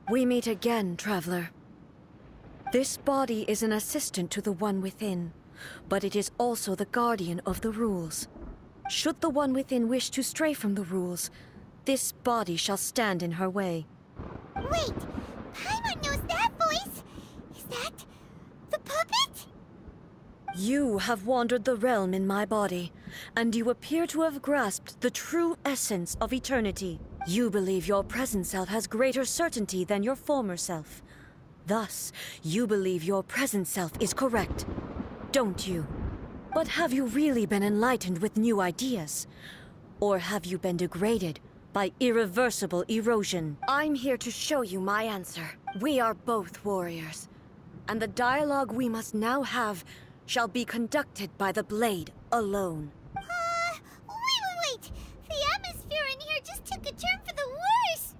We meet again, traveler. This body is an assistant to the One Within, but it is also the guardian of the rules. Should the One Within wish to stray from the rules, this body shall stand in her way. Wait! Paimon knows that voice! Is that the puppet? You have wandered the realm in my body, and you appear to have grasped the true essence of eternity. You believe your present self has greater certainty than your former self. Thus, you believe your present self is correct, don't you? But have you really been enlightened with new ideas? Or have you been degraded by irreversible erosion? I'm here to show you my answer. We are both warriors, and the dialogue we must now have shall be conducted by the blade alone. Wait! The atmosphere in here just took a turn for the worse!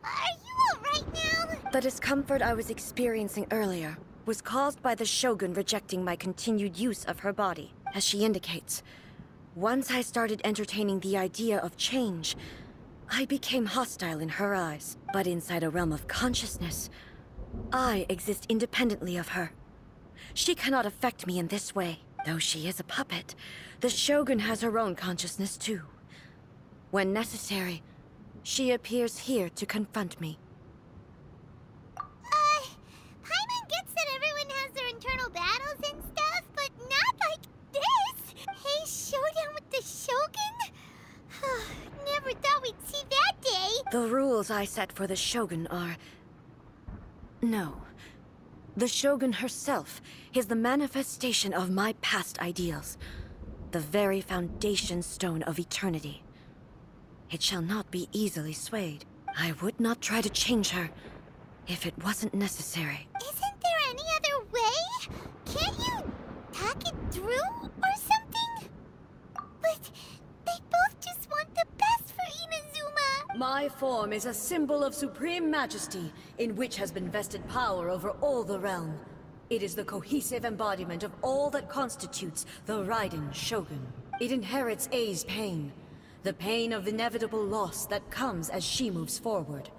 Are you alright now? The discomfort I was experiencing earlier was caused by the Shogun rejecting my continued use of her body. As she indicates, once I started entertaining the idea of change, I became hostile in her eyes. But inside a realm of consciousness, I exist independently of her. She cannot affect me in this way. Though she is a puppet, the Shogun has her own consciousness too. When necessary, she appears here to confront me. Paimon gets that everyone has their internal battles and stuff, but not like this! Hey, showdown with the Shogun? Never thought we'd see that day! The rules I set for the Shogun are... No. The Shogun herself is the manifestation of my past ideals. The very foundation stone of eternity. It shall not be easily swayed. I would not try to change her if it wasn't necessary. Isn't there any other way? Can't you talk it through or something? But they both just want the best for Inazuma. My form is a symbol of supreme majesty, in which has been vested power over all the realm. It is the cohesive embodiment of all that constitutes the Raiden Shogun. It inherits Ei's pain, the pain of inevitable loss that comes as she moves forward.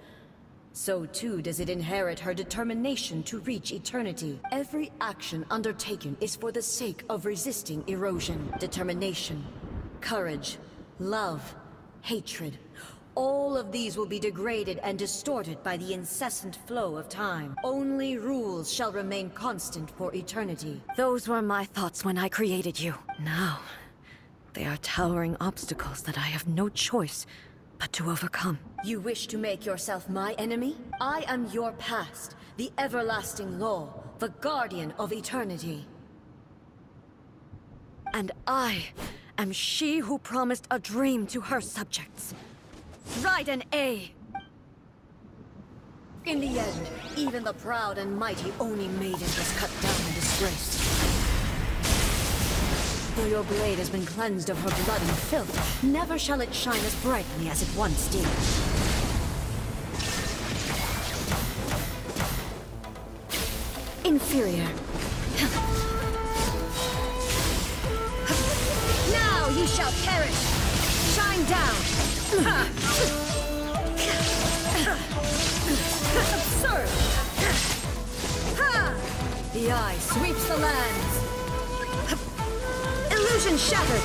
So too does it inherit her determination to reach eternity. Every action undertaken is for the sake of resisting erosion. Determination, courage, love, hatred. All of these will be degraded and distorted by the incessant flow of time. Only rules shall remain constant for eternity. Those were my thoughts when I created you. Now, they are towering obstacles that I have no choice but to overcome. You wish to make yourself my enemy? I am your past, the everlasting law, the guardian of eternity. And I am she who promised a dream to her subjects. Raiden A. In the end, even the proud and mighty Oni maiden was cut down and disgraced. Though your blade has been cleansed of her blood and filth, never shall it shine as brightly as it once did. Inferior. Now you shall perish! Shine down! Absurd! The eye sweeps the lands! Illusion shattered!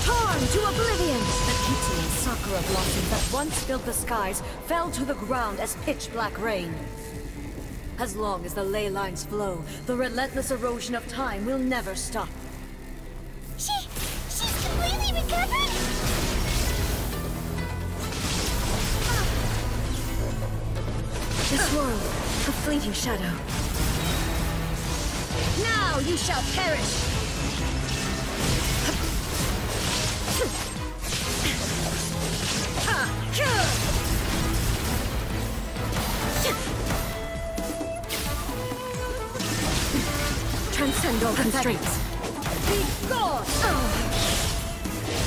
Torn to oblivion! The Kitsu and Sakura blossoms that once filled the skies fell to the ground as pitch-black rain. As long as the ley lines flow, the relentless erosion of time will never stop. She's completely recovered? This world, a fleeting shadow. Now you shall perish! Transcend all constraints. Be gone!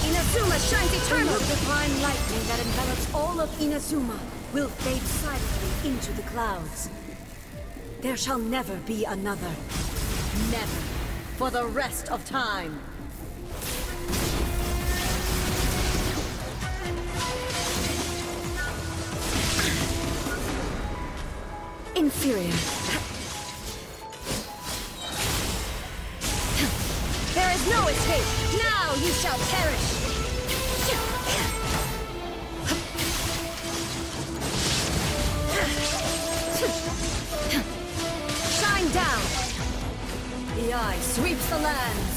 Inazuma shines eternal! The divine lightning that envelops all of Inazuma will fade silently into the clouds. There shall never be another. Never. For the rest of time. inferior. There is no escape! Now you shall perish! Shine down! The eye sweeps the lands!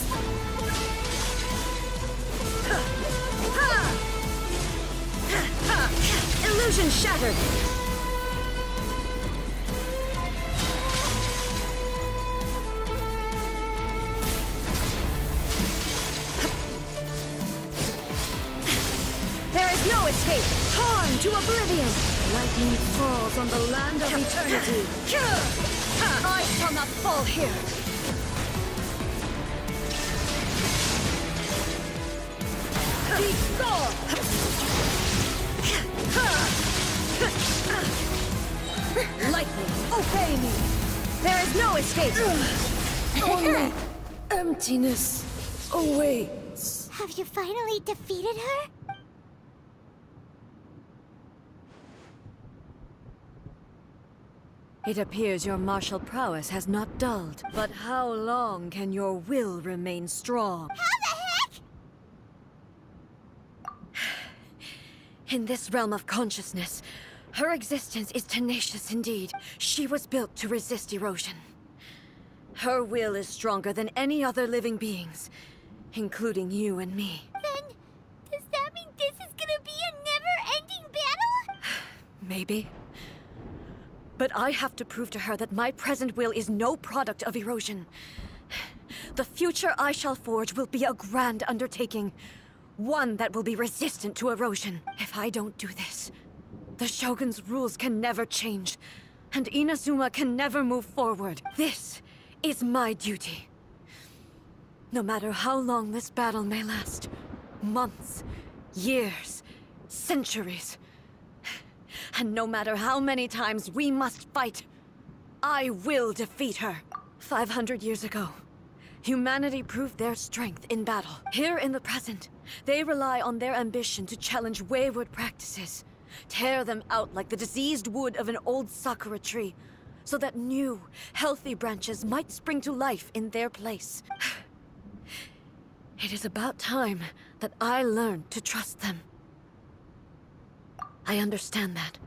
Illusion shattered! There is no escape! Torn to oblivion! Lightning falls on the land of eternity! I shall not fall here! Be gone! Lightning, obey me! There is no escape! Only emptiness awaits. Have you finally defeated her? It appears your martial prowess has not dulled. But how long can your will remain strong? How the heck? In this realm of consciousness, her existence is tenacious indeed. She was built to resist erosion. Her will is stronger than any other living beings, including you and me. Then, does that mean this is gonna be a never-ending battle? Maybe. But I have to prove to her that my present will is no product of erosion. The future I shall forge will be a grand undertaking. One that will be resistant to erosion. If I don't do this, the Shogun's rules can never change, and Inazuma can never move forward. This is my duty. No matter how long this battle may last, months, years, centuries, and no matter how many times we must fight, I will defeat her. 500 years ago, humanity proved their strength in battle. Here in the present, they rely on their ambition to challenge wayward practices, tear them out like the diseased wood of an old sakura tree, so that new, healthy branches might spring to life in their place. It is about time that I learned to trust them. I understand that.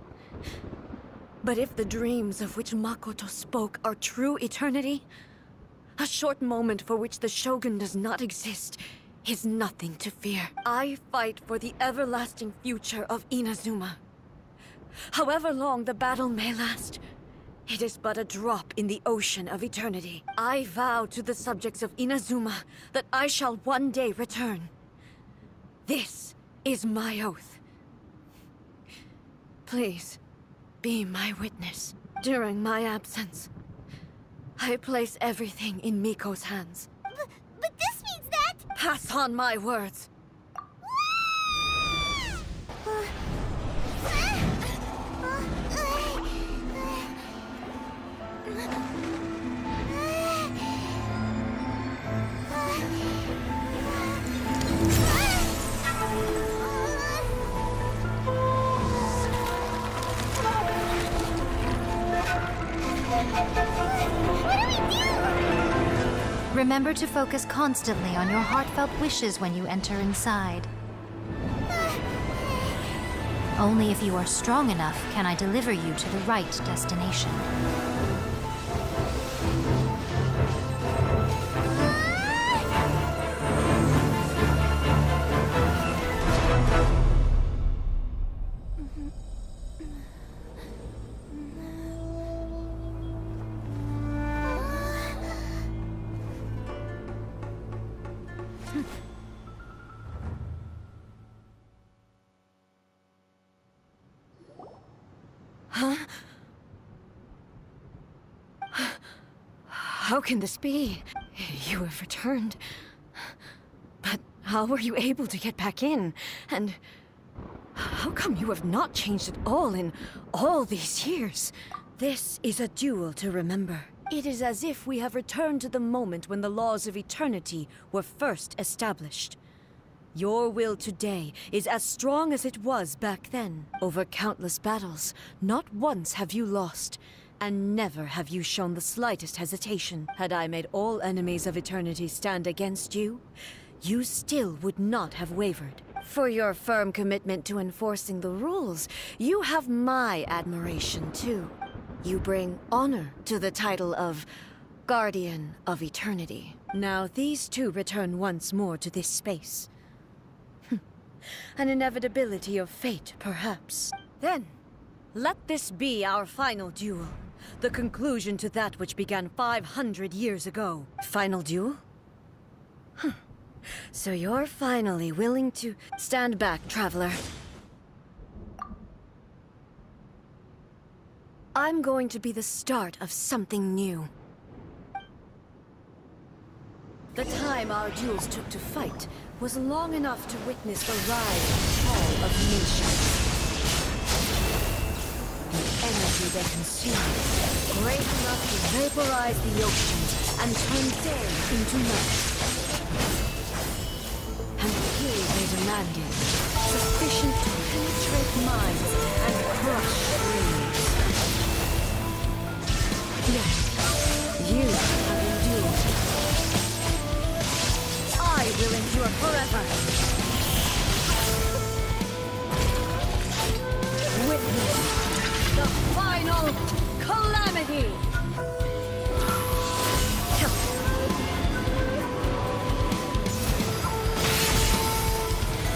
But if the dreams of which Makoto spoke are true eternity, a short moment for which the Shogun does not exist is nothing to fear. I fight for the everlasting future of Inazuma. However long the battle may last, it is but a drop in the ocean of eternity. I vow to the subjects of Inazuma that I shall one day return. This is my oath. Please, be my witness. During my absence, I place everything in Miko's hands. But this means that... Pass on my words. Remember to focus constantly on your heartfelt wishes when you enter inside. Only if you are strong enough can I deliver you to the right destination. Huh? How can this be? You have returned. But how were you able to get back in? And how come you have not changed at all in all these years? This is a duel to remember. It is as if we have returned to the moment when the laws of eternity were first established. Your will today is as strong as it was back then. Over countless battles, not once have you lost. And never have you shown the slightest hesitation. Had I made all enemies of eternity stand against you, you still would not have wavered. For your firm commitment to enforcing the rules, you have my admiration too. You bring honor to the title of Guardian of Eternity. Now these two return once more to this space. An inevitability of fate, perhaps. Then, let this be our final duel. The conclusion to that which began 500 years ago. Final duel? So you're finally willing to stand back, traveler. I'm going to be the start of something new. The time our duels took to fight was long enough to witness the rise and fall of nations. The energy they consumed, great enough to vaporize the oceans and turn day into night. And the kill they demanded, sufficient to penetrate minds and crush dreams. Yet, you have endured. I will endure forever. Witness the final calamity.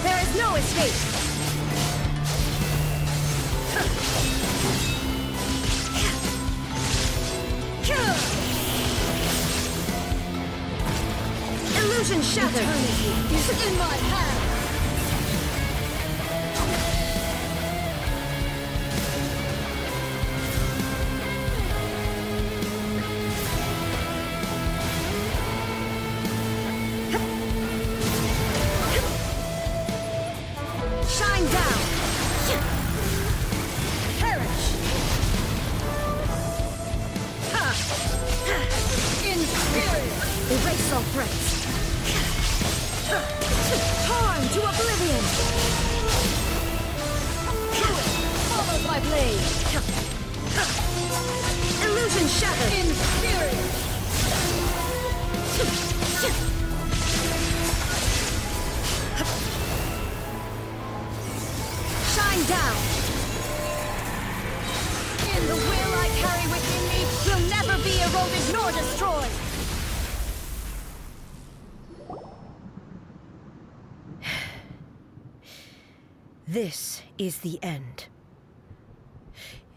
There is no escape. Illusion shattered! Eternity is in my hand! Shine down! Perish! Inferior! Erase all threats! Torn to oblivion! Follow my blade! Illusion shattered! Inferior! Shine down! In the will I carry within me will never be eroded nor destroyed! This is the end.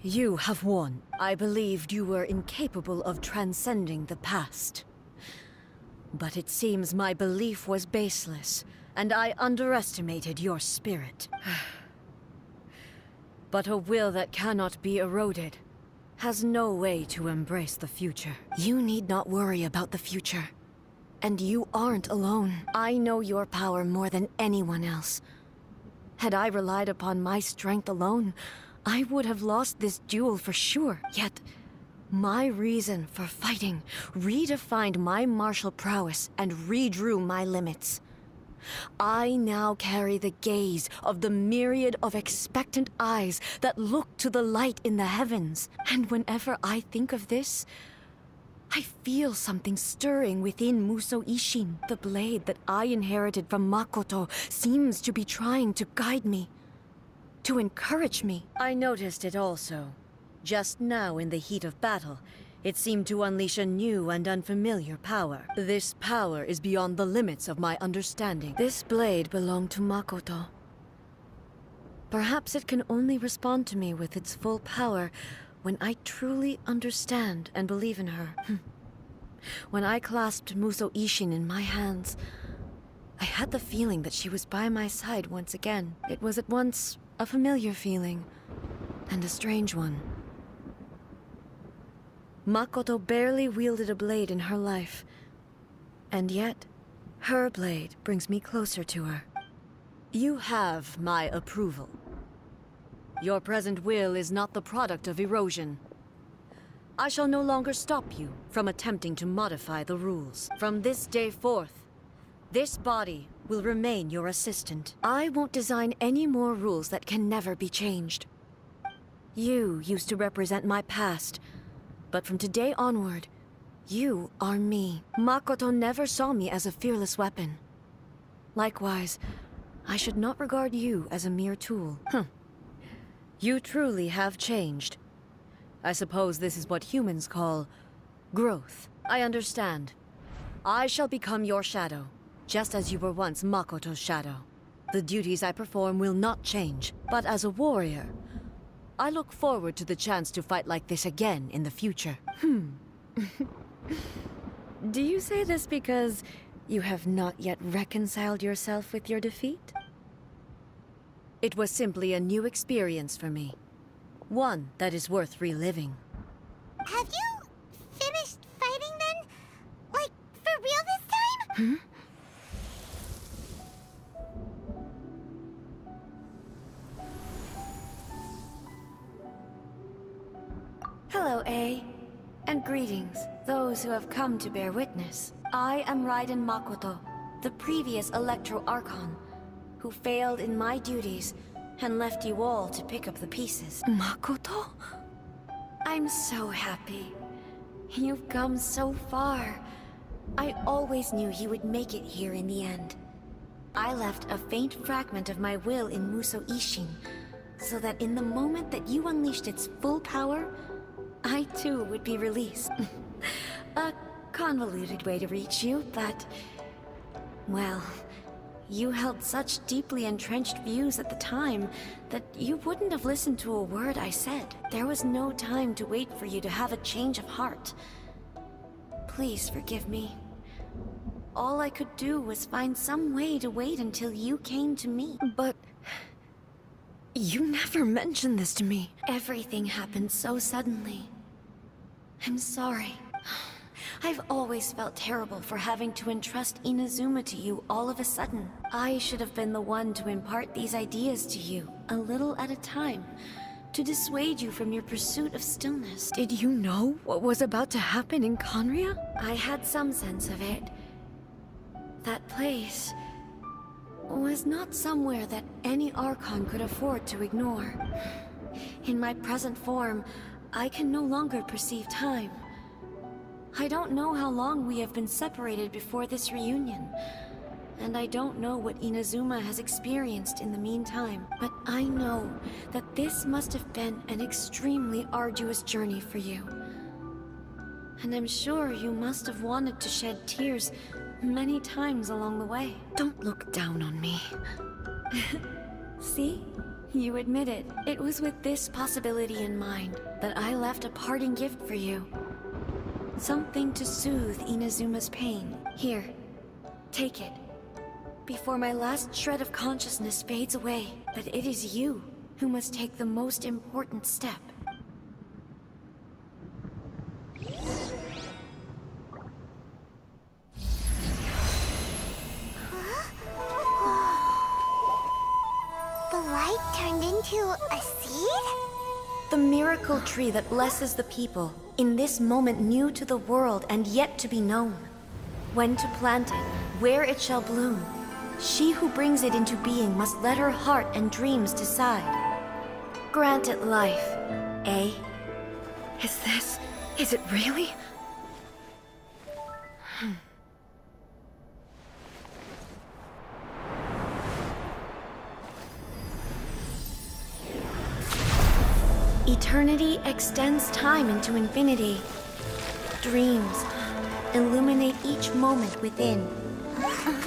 You have won. I believed you were incapable of transcending the past. But it seems my belief was baseless, and I underestimated your spirit. But a will that cannot be eroded has no way to embrace the future. You need not worry about the future. And you aren't alone. I know your power more than anyone else. Had I relied upon my strength alone, I would have lost this duel for sure. Yet, my reason for fighting redefined my martial prowess and redrew my limits. I now carry the gaze of the myriad of expectant eyes that look to the light in the heavens. And whenever I think of this, I feel something stirring within Musou Ishin. The blade that I inherited from Makoto seems to be trying to guide me, to encourage me. I noticed it also. Just now in the heat of battle, it seemed to unleash a new and unfamiliar power. This power is beyond the limits of my understanding. This blade belonged to Makoto. Perhaps it can only respond to me with its full power when I truly understand and believe in her. When I clasped Musou Ishin in my hands, I had the feeling that she was by my side once again. It was at once a familiar feeling and a strange one. Makoto barely wielded a blade in her life, and yet her blade brings me closer to her. You have my approval. Your present will is not the product of erosion. I shall no longer stop you from attempting to modify the rules. From this day forth, this body will remain your assistant. I won't design any more rules that can never be changed. You used to represent my past, But from today onward, you are me. Makoto never saw me as a fearless weapon. Likewise, I should not regard you as a mere tool. You truly have changed. I suppose this is what humans call growth. I understand. I shall become your shadow, just as you were once Makoto's shadow. The duties I perform will not change, but as a warrior, I look forward to the chance to fight like this again in the future. Do you say this because you have not yet reconciled yourself with your defeat? It was simply a new experience for me. One that is worth reliving. Have you finished fighting then? Like, for real this time? Hello, A. And greetings, those who have come to bear witness. I am Raiden Makoto, the previous Electro Archon, who failed in my duties and left you all to pick up the pieces. Makoto? I'm so happy. You've come so far. I always knew you would make it here in the end. I left a faint fragment of my will in Muso Ishin, so that in the moment that you unleashed its full power, I too would be released. A convoluted way to reach you, but... well, you held such deeply entrenched views at the time that you wouldn't have listened to a word I said. There was no time to wait for you to have a change of heart. Please forgive me. All I could do was find some way to wait until you came to me. But... you never mentioned this to me. Everything happened so suddenly. I'm sorry. I've always felt terrible for having to entrust Inazuma to you all of a sudden. I should have been the one to impart these ideas to you, a little at a time, to dissuade you from your pursuit of stillness. Did you know what was about to happen in Conria? I had some sense of it. That place was not somewhere that any Archon could afford to ignore. In my present form, I can no longer perceive time. I don't know how long we have been separated before this reunion, and I don't know what Inazuma has experienced in the meantime, but I know that this must have been an extremely arduous journey for you. And I'm sure you must have wanted to shed tears many times along the way. Don't look down on me. See? You admit it. It was with this possibility in mind that I left a parting gift for you. Something to soothe Inazuma's pain. Here, take it. Before my last shred of consciousness fades away, but it is you who must take the most important step. Turned into a seed? The miracle tree that blesses the people, in this moment new to the world and yet to be known. When to plant it, where it shall bloom. She who brings it into being must let her heart and dreams decide. Grant it life, eh? Is it really? Eternity extends time into infinity. Dreams illuminate each moment within.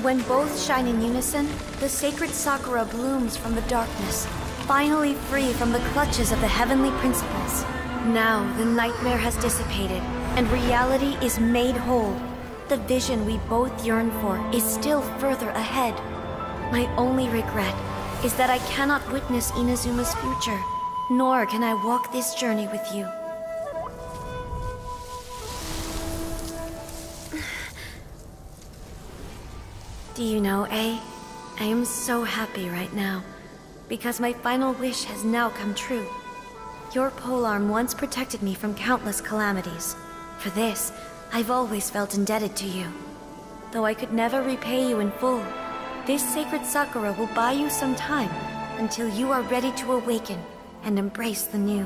When both shine in unison, the sacred Sakura blooms from the darkness, finally free from the clutches of the heavenly principles. Now the nightmare has dissipated, and reality is made whole. The vision we both yearn for is still further ahead. My only regret is that I cannot witness Inazuma's future. Nor can I walk this journey with you. Do you know, A? I am so happy right now, because my final wish has now come true. Your polearm once protected me from countless calamities. For this, I've always felt indebted to you. Though I could never repay you in full, this sacred Sakura will buy you some time until you are ready to awaken and embrace the new.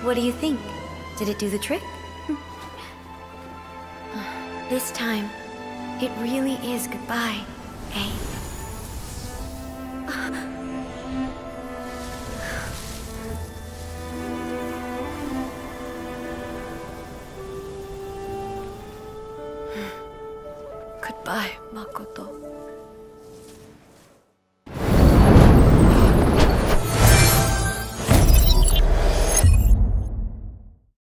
What do you think? Did it do the trick? This time, it really is goodbye, eh? Goodbye, Makoto.